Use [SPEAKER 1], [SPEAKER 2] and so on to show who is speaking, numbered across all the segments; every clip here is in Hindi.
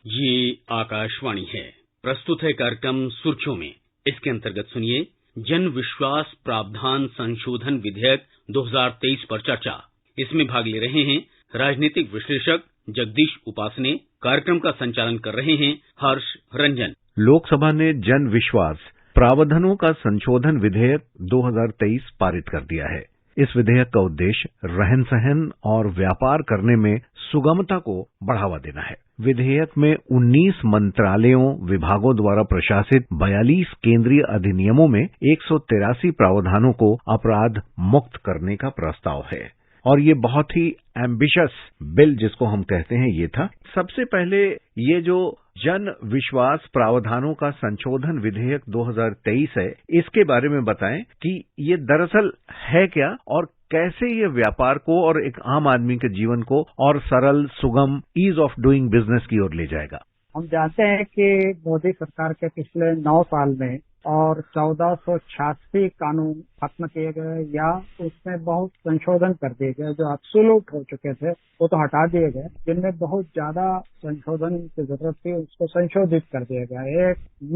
[SPEAKER 1] ये आकाशवाणी है। प्रस्तुत है कार्यक्रम सुर्खियों में। इसके अंतर्गत सुनिए जन विश्वास प्रावधान संशोधन विधेयक 2023 पर चर्चा। इसमें भाग ले रहे हैं राजनीतिक विश्लेषक जगदीश उपासने। कार्यक्रम का संचालन कर रहे हैं हर्ष रंजन।
[SPEAKER 2] लोकसभा ने जन विश्वास प्रावधानों का संशोधन विधेयक 2023 पारित कर दिया है। इस विधेयक का उद्देश्य रहन सहन और व्यापार करने में सुगमता को बढ़ावा देना है। विधेयक में 19 मंत्रालयों विभागों द्वारा प्रशासित 42 केंद्रीय अधिनियमों में 183 प्रावधानों को अपराध मुक्त करने का प्रस्ताव है और ये बहुत ही एम्बिशियस बिल जिसको हम कहते हैं ये था। सबसे पहले ये जो जन विश्वास प्रावधानों का संशोधन विधेयक 2023 है, इसके बारे में बताएं कि ये दरअसल है क्या और कैसे ये व्यापार को और एक आम आदमी के जीवन को और सरल, सुगम, ईज ऑफ डूइंग बिजनेस की ओर ले जाएगा।
[SPEAKER 3] हम जानते हैं कि मोदी सरकार के पिछले 9 साल में और 1486 कानून खत्म किए गए या उसमें बहुत संशोधन कर दिए गए। जो एब्सोल्यूट हो चुके थे वो तो हटा दिए गए, जिनमें बहुत ज्यादा संशोधन की जरूरत थी उसको संशोधित कर दिया गया।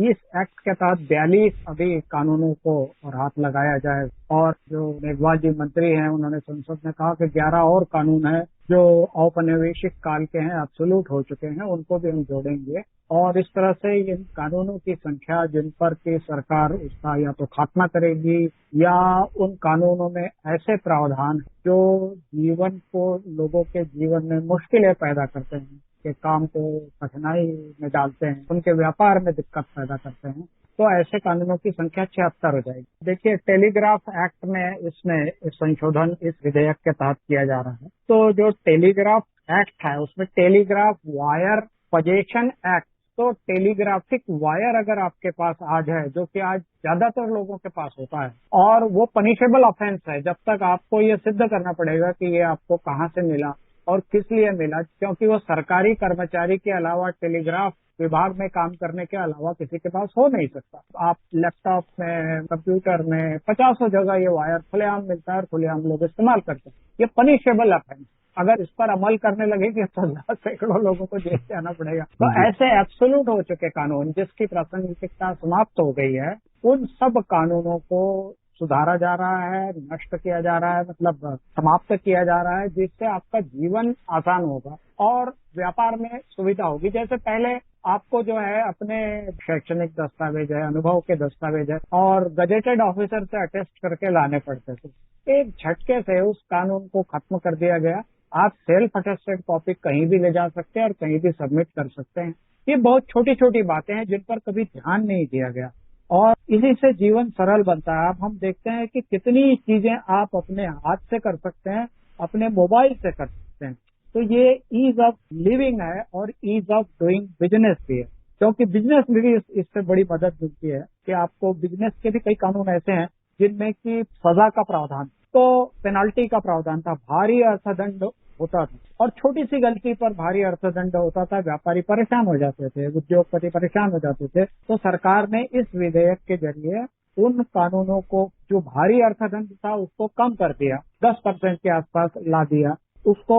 [SPEAKER 3] इस एक्ट के तहत 42 अभी कानूनों को और हाथ लगाया जाए और जो मेघवाल जी मंत्री हैं उन्होंने संसद में कहा कि 11 और कानून है जो औपनिवेशिक काल के हैं, एब्सोल्यूट हो चुके हैं, उनको भी हम जोड़ेंगे और इस तरह से इन कानूनों की संख्या जिन पर की सरकार उसका या तो खात्मा करेगी या उन कानूनों में ऐसे प्रावधान जो जीवन को, लोगों के जीवन में मुश्किलें पैदा करते हैं, के काम को कठिनाई में डालते हैं, उनके व्यापार में दिक्कत पैदा करते हैं, तो ऐसे कानूनों की संख्या 76 हो जाएगी। देखिए, टेलीग्राफ एक्ट में इसमें संशोधन इस विधेयक के तहत किया जा रहा है। तो जो टेलीग्राफ एक्ट है उसमें टेलीग्राफ वायर पोजेशन एक्ट, तो टेलीग्राफिक वायर अगर आपके पास आज है, जो कि आज ज्यादातर लोगों के पास होता है और वो पनिशेबल ऑफेंस है जब तक आपको ये सिद्ध करना पड़ेगा कि ये आपको कहाँ से मिला और किस लिए मिला, क्योंकि वो सरकारी कर्मचारी के अलावा टेलीग्राफ विभाग में काम करने के अलावा किसी के पास हो नहीं सकता। आप लैपटॉप में, कंप्यूटर में 50 जगह ये वायर खुलेआम मिलता है और खुलेआम लोग इस्तेमाल करते हैं। ये पनिशेबल ऑफेंस, अगर इस पर अमल करने लगेंगे तो सैकड़ों लोगों को जेल जाना पड़ेगा। तो ऐसे एब्सोल्यूट हो चुके कानून जिसकी प्रासंगिकता समाप्त हो गई है, उन सब कानूनों को सुधारा जा रहा है, नष्ट किया जा रहा है, मतलब समाप्त किया जा रहा है, जिससे आपका जीवन आसान होगा और व्यापार में सुविधा होगी। जैसे पहले आपको जो है अपने शैक्षणिक दस्तावेज है, अनुभव के दस्तावेज है और गजेटेड ऑफिसर से अटेस्ट करके लाने पड़ते थे। एक झटके से उस कानून को खत्म कर दिया गया। आप सेल्फ अटेस्टेड कॉपी कहीं भी ले जा सकते हैं और कहीं भी सबमिट कर सकते हैं। ये बहुत छोटी छोटी बातें हैं जिन पर कभी ध्यान नहीं दिया गया और इसी से जीवन सरल बनता है। अब हम देखते हैं कि कितनी चीजें आप अपने हाथ से कर सकते हैं, अपने मोबाइल से कर सकते हैं। तो ये ईज ऑफ लिविंग है और ईज ऑफ डूइंग बिजनेस भी है, क्योंकि बिजनेस में भी इससे बड़ी मदद मिलती है कि आपको बिजनेस के भी कई कानून ऐसे हैं जिनमें कि सजा का प्रावधान, तो पेनाल्टी का प्रावधान था, भारी अर्थदंड होता था और छोटी सी गलती पर भारी अर्थदंड होता था। व्यापारी परेशान हो जाते थे, उद्योगपति परेशान हो जाते थे। तो सरकार ने इस विधेयक के जरिए उन कानूनों को, जो भारी अर्थदंड था उसको कम कर दिया, 10% के आसपास ला दिया, उसको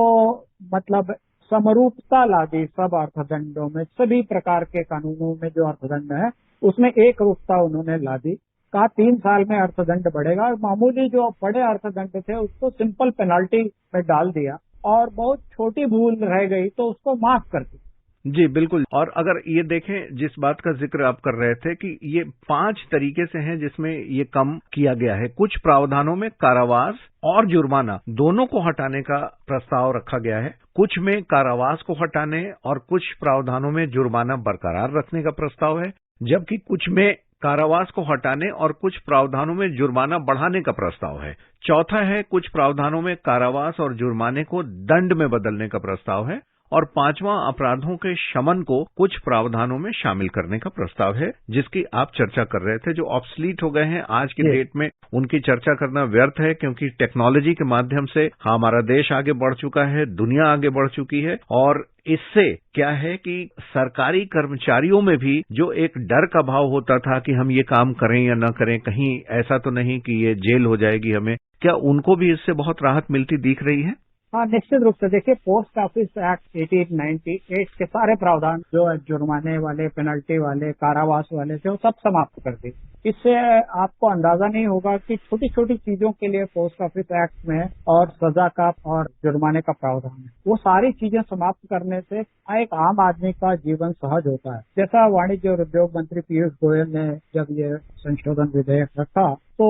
[SPEAKER 3] मतलब समरूपता ला दी सब अर्थदंडों में। सभी प्रकार के कानूनों में जो अर्थदंड है उसमें एक रूपता उन्होंने ला दी। कहा 3 साल में अर्थदंड बढ़ेगा और मामूली जो बड़े अर्थदंड थे उसको सिंपल पेनाल्टी में डाल दिया और बहुत छोटी भूल रह गई तो उसको माफ कर दी।
[SPEAKER 2] जी बिल्कुल। और अगर ये देखें, जिस बात का जिक्र आप कर रहे थे कि ये 5 तरीके से हैं जिसमें ये कम किया गया है। कुछ प्रावधानों में कारावास और जुर्माना दोनों को हटाने का प्रस्ताव रखा गया है, कुछ में कारावास को हटाने और कुछ प्रावधानों में जुर्माना बरकरार रखने का प्रस्ताव है, जबकि कुछ में कारावास को हटाने और कुछ प्रावधानों में जुर्माना बढ़ाने का प्रस्ताव है। चौथा है, कुछ प्रावधानों में कारावास और जुर्माने को दंड में बदलने का प्रस्ताव है और 5वां अपराधों के शमन को कुछ प्रावधानों में शामिल करने का प्रस्ताव है, जिसकी आप चर्चा कर रहे थे, जो ऑब्सलीट हो गए हैं आज की डेट में। उनकी चर्चा करना व्यर्थ है क्योंकि टेक्नोलॉजी के माध्यम से हमारा देश आगे बढ़ चुका है, दुनिया आगे बढ़ चुकी है और इससे क्या है कि सरकारी कर्मचारियों में भी जो एक डर का भाव होता था कि हम ये काम करें या न करें, कहीं ऐसा तो नहीं कि ये जेल हो जाएगी हमें, क्या उनको भी इससे बहुत राहत मिलती दिख रही है?
[SPEAKER 3] हाँ, निश्चित रूप से देखिए, पोस्ट ऑफिस एक्ट 1898 के सारे प्रावधान जो है जुर्माने वाले, पेनल्टी वाले, कारावास वाले थे, वो सब समाप्त कर दी। इससे आपको अंदाजा नहीं होगा कि छोटी छोटी चीजों के लिए पोस्ट ऑफिस एक्ट में और सजा का और जुर्माने का प्रावधान है। वो सारी चीजें समाप्त करने से एक आम आदमी का जीवन सहज होता है। जैसा वाणिज्य और उद्योग मंत्री पीयूष गोयल ने जब ये संशोधन विधेयक रखा तो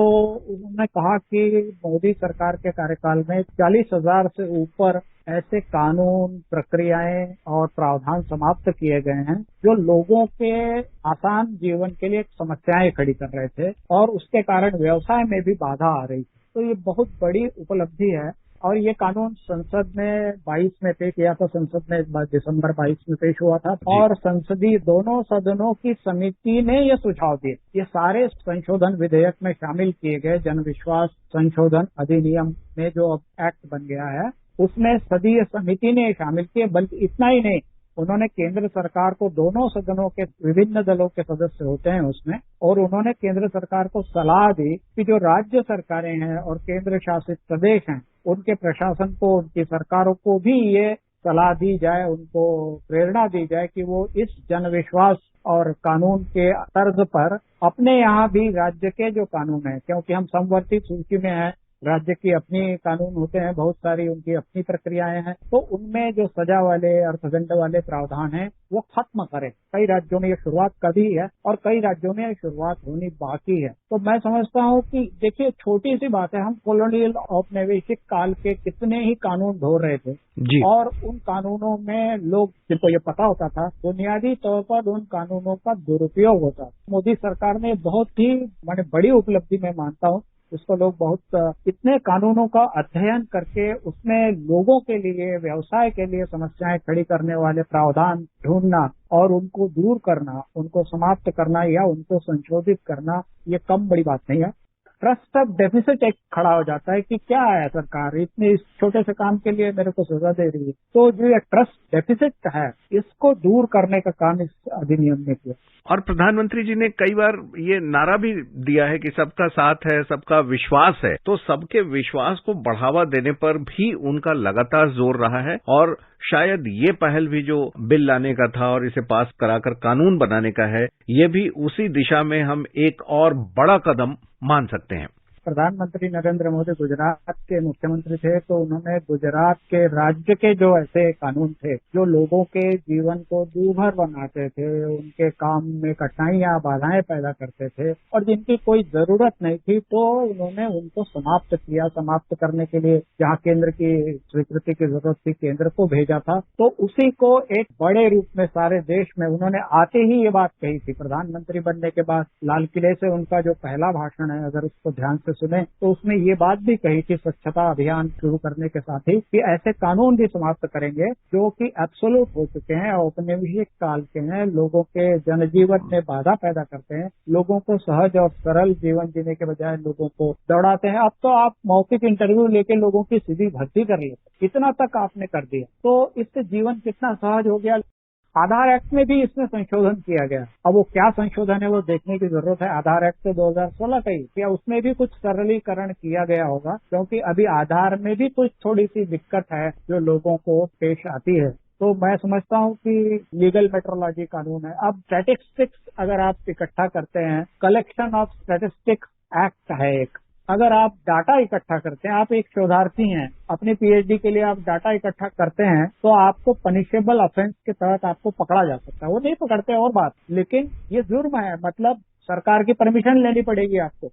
[SPEAKER 3] उन्होंने कहा कि मोदी सरकार के कार्यकाल में 40,000 से ऊपर ऐसे कानून, प्रक्रियाएं और प्रावधान समाप्त किए गए हैं जो लोगों के आसान जीवन के लिए समस्याएं खड़ी कर रहे थे और उसके कारण व्यवसाय में भी बाधा आ रही थी। तो ये बहुत बड़ी उपलब्धि है और ये कानून संसद में 22 में पेश किया था। संसद में इस बार दिसंबर 22 में पेश हुआ था और संसदीय दोनों सदनों की समिति ने ये सुझाव दिए। ये सारे संशोधन विधेयक में शामिल किए गए जन विश्वास संशोधन अधिनियम में जो अब एक्ट बन गया है उसमें सदीय समिति ने शामिल किए। बल्कि इतना ही नहीं, उन्होंने केंद्र सरकार को, दोनों सदनों के विभिन्न दलों के सदस्य होते हैं उसमें, और उन्होंने केंद्र सरकार को सलाह दी कि जो राज्य सरकारें हैं और केंद्र शासित प्रदेश हैं उनके प्रशासन को, उनकी सरकारों को भी ये सलाह दी जाए, उनको प्रेरणा दी जाए कि वो इस जन विश्वास और कानून के तर्ज पर अपने यहाँ भी राज्य के जो कानून है, क्योंकि हम समवर्ती सूची में हैं, राज्य की अपनी कानून होते हैं, बहुत सारी उनकी अपनी प्रक्रियाएं हैं, तो उनमें जो सजा वाले, अर्थदंड वाले प्रावधान हैं वो खत्म करें। कई राज्यों में ये शुरुआत कर दी है और कई राज्यों में शुरुआत होनी बाकी है। तो मैं समझता हूँ कि देखिए, छोटी सी बात है, हम कॉलोनियल औपनिवेशिक काल के कितने ही कानून ढोर रहे थे
[SPEAKER 2] जी।
[SPEAKER 3] और उन कानूनों में लोग, जिनको ये पता होता था, बुनियादी तौर पर उन कानूनों का दुरुपयोग होता। मोदी सरकार ने बहुत ही बड़ी उपलब्धि मैं मानता हूँ, इसको लोग बहुत इतने कानूनों का अध्ययन करके उसमें लोगों के लिए, व्यवसाय के लिए समस्याएं खड़ी करने वाले प्रावधान ढूंढना और उनको दूर करना, उनको समाप्त करना या उनको संशोधित करना, ये कम बड़ी बात नहीं है। ट्रस्ट ऑफ डेफिसिट एक खड़ा हो जाता है कि क्या है, सरकार इतने इस छोटे से काम के लिए मेरे को सजा दे रही है। तो जो ये ट्रस्ट डेफिसिट है इसको दूर करने का काम इस अधिनियम ने किया।
[SPEAKER 2] और प्रधानमंत्री जी ने कई बार ये नारा भी दिया है कि सबका साथ है, सबका विश्वास है। तो सबके विश्वास को बढ़ावा देने पर भी उनका लगातार जोर रहा है और शायद ये पहल भी जो बिल लाने का था और इसे पास कराकर कानून बनाने का है, ये भी उसी दिशा में हम एक और बड़ा कदम मान सकते हैं।
[SPEAKER 3] प्रधानमंत्री नरेंद्र मोदी गुजरात के मुख्यमंत्री थे, तो उन्होंने गुजरात के राज्य के जो ऐसे कानून थे जो लोगों के जीवन को दूभर बनाते थे, उनके काम में कठिनाइयां, बाधाएं पैदा करते थे और जिनकी कोई जरूरत नहीं थी, तो उन्होंने उनको समाप्त किया। समाप्त करने के लिए जहां केंद्र की स्वीकृति की जरूरत थी, केंद्र को भेजा था, तो उसी को एक बड़े रूप में सारे देश में उन्होंने आते ही ये बात कही थी। प्रधानमंत्री बनने के बाद लाल किले से उनका जो पहला भाषण है, अगर उसको ध्यान से सुने तो उसमें ये बात भी कही थी, स्वच्छता अभियान शुरू करने के साथ ही, कि ऐसे कानून भी समाप्त करेंगे जो कि एब्सोल्यूट हो चुके हैं, औपनिवेशिक काल के हैं, लोगों के जनजीवन में बाधा पैदा करते हैं, लोगों को सहज और सरल जीवन जीने के बजाय लोगों को दौड़ाते हैं। अब तो आप मौखिक इंटरव्यू लेके लोगों की सीधी भर्ती कर लेते, इतना तक आपने कर दिया। तो इससे जीवन कितना सहज हो गया। आधार एक्ट में भी इसमें संशोधन किया गया। अब वो क्या संशोधन है वो देखने की जरूरत है। आधार एक्ट तो 2016 का ही, क्या उसमें भी कुछ सरलीकरण किया गया होगा, क्योंकि अभी आधार में भी कुछ थोड़ी सी दिक्कत है जो लोगों को पेश आती है। तो मैं समझता हूँ कि लीगल मेट्रोलॉजी कानून है। अब स्टैटिस्टिक्स अगर आप इकट्ठा करते हैं, कलेक्शन ऑफ स्टैटिस्टिक्स एक्ट है एक, अगर आप डाटा इकट्ठा करते हैं, आप एक शोधार्थी हैं, अपनी पीएचडी के लिए आप डाटा इकट्ठा करते हैं, तो आपको पनिशेबल ऑफेंस के तहत आपको पकड़ा जा सकता है। वो नहीं पकड़ते और बात, लेकिन ये जुर्म है, मतलब सरकार की परमिशन लेनी पड़ेगी आपको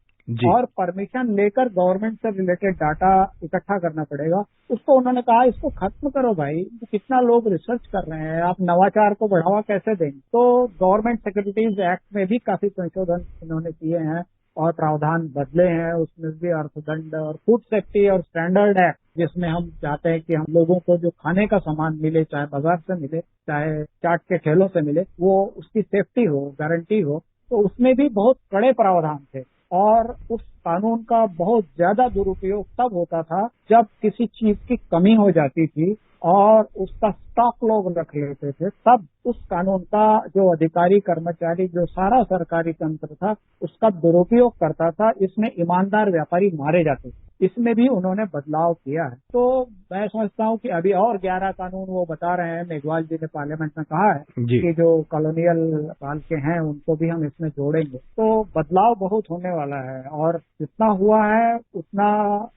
[SPEAKER 3] और परमिशन लेकर गवर्नमेंट से रिलेटेड डाटा इकट्ठा करना पड़ेगा। उसको उन्होंने कहा इसको खत्म करो भाई, कितना लोग रिसर्च कर रहे हैं, आप नवाचार को बढ़ावा कैसे देंगे। तो गवर्नमेंट सिक्योरिटीज एक्ट में भी काफी संशोधन इन्होंने किए हैं और प्रावधान बदले हैं। उसमें भी अर्थदंड और फूड सेफ्टी और स्टैंडर्ड एक्ट, जिसमें हम चाहते हैं कि हम लोगों को जो खाने का सामान मिले, चाहे बाजार से मिले, चाहे चाट के ठेलों से मिले, वो उसकी सेफ्टी हो, गारंटी हो, तो उसमें भी बहुत कड़े प्रावधान थे। और उस कानून का बहुत ज्यादा दुरुपयोग तब होता था जब किसी चीज की कमी हो जाती थी और उसका स्टॉक लोग रख लेते थे, तब उस कानून का जो अधिकारी, कर्मचारी, जो सारा सरकारी तंत्र था, उसका दुरुपयोग करता था। इसमें ईमानदार व्यापारी मारे जाते थे। इसमें भी उन्होंने बदलाव किया है। तो मैं समझता हूँ कि अभी और 11 कानून वो बता रहे हैं, मेघवाल जी ने पार्लियामेंट में कहा है कि जो कॉलोनियल काल के हैं उनको भी हम इसमें जोड़ेंगे। तो बदलाव बहुत होने वाला है और जितना हुआ है उतना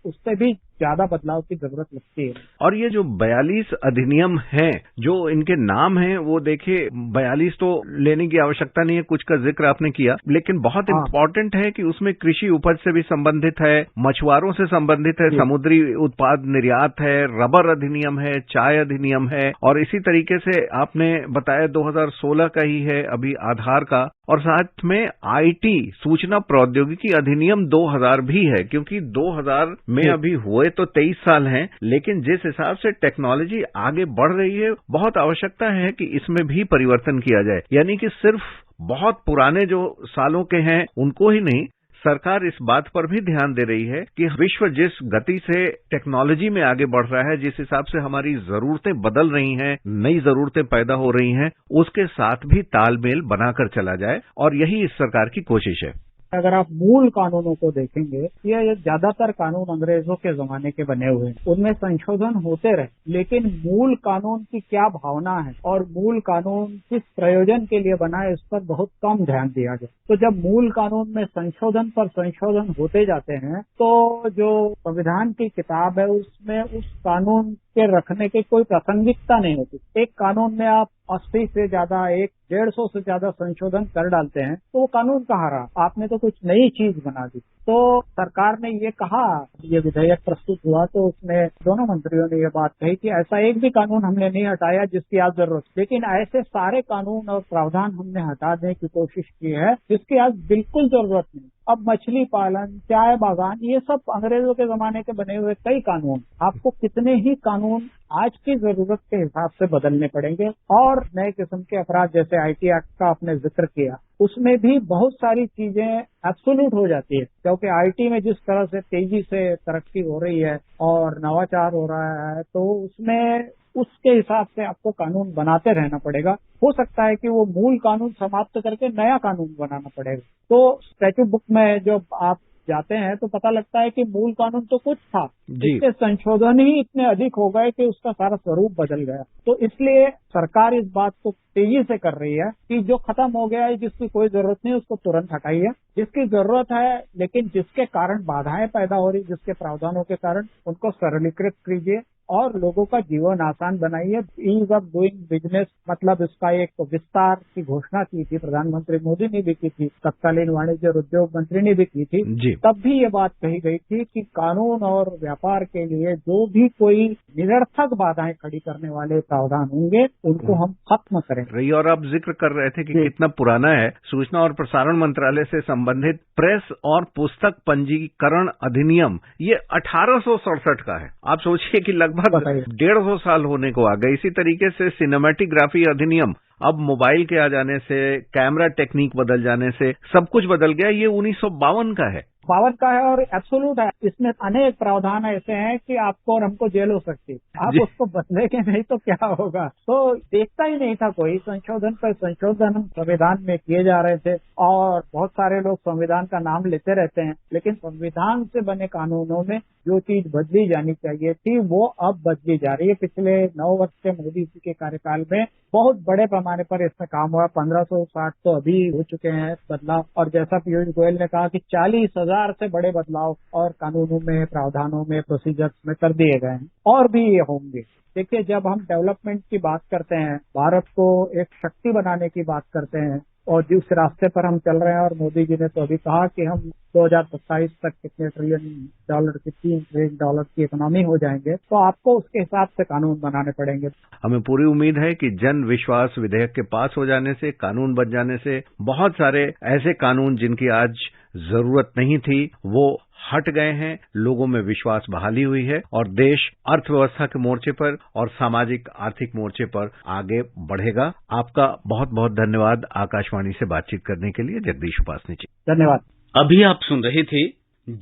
[SPEAKER 3] उससे भी ज्यादा बदलाव की जरूरत लगती है।
[SPEAKER 2] और ये जो 42 अधिनियम हैं, जो इनके नाम हैं, वो देखिए 42 तो लेने की आवश्यकता नहीं है, कुछ का जिक्र आपने किया, लेकिन बहुत इम्पोर्टेंट है कि उसमें कृषि उपज से भी संबंधित है, मछुआरों से संबंधित है, समुद्री उत्पाद निर्यात है, रबर अधिनियम है, चाय अधिनियम है, और इसी तरीके से आपने बताया 2016 का ही है अभी आधार का, और साथ में आईटी सूचना प्रौद्योगिकी अधिनियम 2000 भी है, क्योंकि 2000 में अभी हुए तो 23 साल हैं, लेकिन जिस हिसाब से टेक्नोलॉजी आगे बढ़ रही है, बहुत आवश्यकता है कि इसमें भी परिवर्तन किया जाए। यानी कि सिर्फ बहुत पुराने जो सालों के हैं उनको ही नहीं, सरकार इस बात पर भी ध्यान दे रही है कि विश्व जिस गति से टेक्नोलॉजी में आगे बढ़ रहा है, जिस हिसाब से हमारी जरूरतें बदल रही हैं, नई जरूरतें पैदा हो रही हैं, उसके साथ भी तालमेल बनाकर चला जाए, और यही इस सरकार की कोशिश है।
[SPEAKER 3] अगर आप मूल कानूनों को देखेंगे, ये ज्यादातर कानून अंग्रेजों के जमाने के बने हुए हैं, उनमें संशोधन होते रहे, लेकिन मूल कानून की क्या भावना है और मूल कानून किस प्रयोजन के लिए बना है, इस पर बहुत कम ध्यान दिया गया। तो जब मूल कानून में संशोधन पर संशोधन होते जाते हैं, तो जो संविधान की किताब है उसमें उस कानून के रखने की कोई प्रासंगिकता नहीं होती। एक कानून में आप 80 से ज्यादा 150 से ज्यादा संशोधन कर डालते हैं, तो वो कानून कहाँ रहा? आपने तो कुछ नई चीज बना दी। तो सरकार ने ये कहा, ये विधेयक प्रस्तुत हुआ तो उसमें दोनों मंत्रियों ने ये बात कही कि ऐसा एक भी कानून हमने नहीं हटाया जिसकी आज जरूरत, लेकिन ऐसे सारे कानून और प्रावधान हमने हटाने की कोशिश की है जिसकी आज बिल्कुल जरूरत नहीं। अब मछली पालन, चाय बागान, ये सब अंग्रेजों के जमाने के बने हुए कई कानून, आपको कितने ही कानून आज की जरूरत के हिसाब से बदलने पड़ेंगे। और नए किस्म के अपराध जैसे आईटी एक्ट का आपने जिक्र किया, उसमें भी बहुत सारी चीजें एब्सोल्यूट हो जाती है, क्योंकि आईटी में जिस तरह से तेजी से तरक्की हो रही है और नवाचार हो रहा है, तो उसमें उसके हिसाब से आपको कानून बनाते रहना पड़ेगा। हो सकता है कि वो मूल कानून समाप्त करके नया कानून बनाना पड़ेगा। तो स्टैट्यूट बुक में जब आप जाते हैं तो पता लगता है कि मूल कानून तो कुछ था, इसके संशोधन ही इतने अधिक हो गए कि उसका सारा स्वरूप बदल गया। तो इसलिए सरकार इस बात को तेजी से कर रही है कि जो खत्म हो गया है, जिसकी कोई जरूरत नहीं, उसको तुरंत हटाइए। जिसकी जरूरत है लेकिन जिसके कारण बाधाएं पैदा हो रही, जिसके प्रावधानों के कारण, उनको सरलीकृत कीजिए और लोगों का जीवन आसान बनाइए। ईज ऑफ डूइंग बिजनेस, मतलब इसका एक विस्तार की घोषणा की थी, प्रधानमंत्री मोदी ने भी की थी, तत्कालीन वाणिज्य और उद्योग मंत्री ने भी की थी। तब भी ये बात कही गई थी कि कानून और व्यापार के लिए जो भी कोई निरर्थक बाधाएं खड़ी करने वाले प्रावधान होंगे, उनको हम खत्म करेंगे।
[SPEAKER 2] और आप जिक्र कर रहे थे कि कितना पुराना है, सूचना और प्रसारण मंत्रालय से संबंधित प्रेस और पुस्तक पंजीकरण अधिनियम, ये 1867 का है। आप सोचिए कि लगभग 150 साल होने को आ गए। इसी तरीके से सिनेमैटोग्राफी अधिनियम, अब मोबाइल के आ जाने से, कैमरा टेक्निक बदल जाने से सब कुछ बदल गया। ये 1952 का है।
[SPEAKER 3] 52 का है और एब्सोल्यूट है। इसमें अनेक प्रावधान ऐसे हैं कि आपको और हमको जेल हो सकती है, आप उसको बदलेंगे नहीं तो क्या होगा। तो देखता ही नहीं था कोई, संशोधन पर संशोधन हम संविधान में किए जा रहे थे और बहुत सारे लोग संविधान का नाम लेते रहते हैं, लेकिन संविधान से बने कानूनों में जो चीज बदली जानी चाहिए थी वो अब बदली जा रही है। पिछले 9 वर्ष के मोदी जी के कार्यकाल में बहुत बड़े पैमाने पर इसमें काम हुआ। 1560 तो अभी हो चुके हैं बदलाव, और जैसा पीयूष गोयल ने कहा कि 40,000 से बड़े बदलाव और कानूनों में, प्रावधानों में, प्रोसीजर्स में कर दिए गए हैं, और भी ये होंगे। देखिए, जब हम डेवलपमेंट की बात करते हैं, भारत को एक शक्ति बनाने की बात करते हैं, और जिस रास्ते पर हम चल रहे हैं, और मोदी जी ने तो अभी कहा कि हम 2027 तक कितने ट्रिलियन डॉलर की, $3 ट्रिलियन की इकोनॉमी हो जाएंगे, तो आपको उसके हिसाब से कानून बनाने पड़ेंगे।
[SPEAKER 2] हमें पूरी उम्मीद है कि जन विश्वास विधेयक के पास हो जाने से, कानून बन जाने से, बहुत सारे ऐसे कानून जिनकी आज जरूरत नहीं थी वो हट गए हैं, लोगों में विश्वास बहाली हुई है, और देश अर्थव्यवस्था के मोर्चे पर और सामाजिक आर्थिक मोर्चे पर आगे बढ़ेगा। आपका बहुत बहुत धन्यवाद आकाशवाणी से बातचीत करने के लिए, जगदीश उपासनी जी।
[SPEAKER 3] धन्यवाद।
[SPEAKER 1] अभी आप सुन रहे थे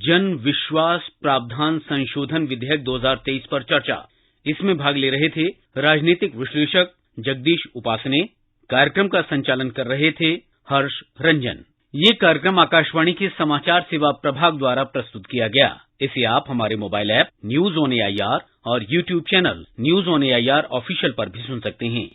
[SPEAKER 1] जन विश्वास प्रावधान संशोधन विधेयक 2023 पर चर्चा। इसमें भाग ले रहे थे राजनीतिक विश्लेषक जगदीश उपासने। कार्यक्रम का संचालन कर रहे थे हर्ष रंजन। ये कार्यक्रम आकाशवाणी के समाचार सेवा प्रभाग द्वारा प्रस्तुत किया गया। इसे आप हमारे mobile app news on AIR और YouTube channel news on AIR official पर भी सुन सकते हैं।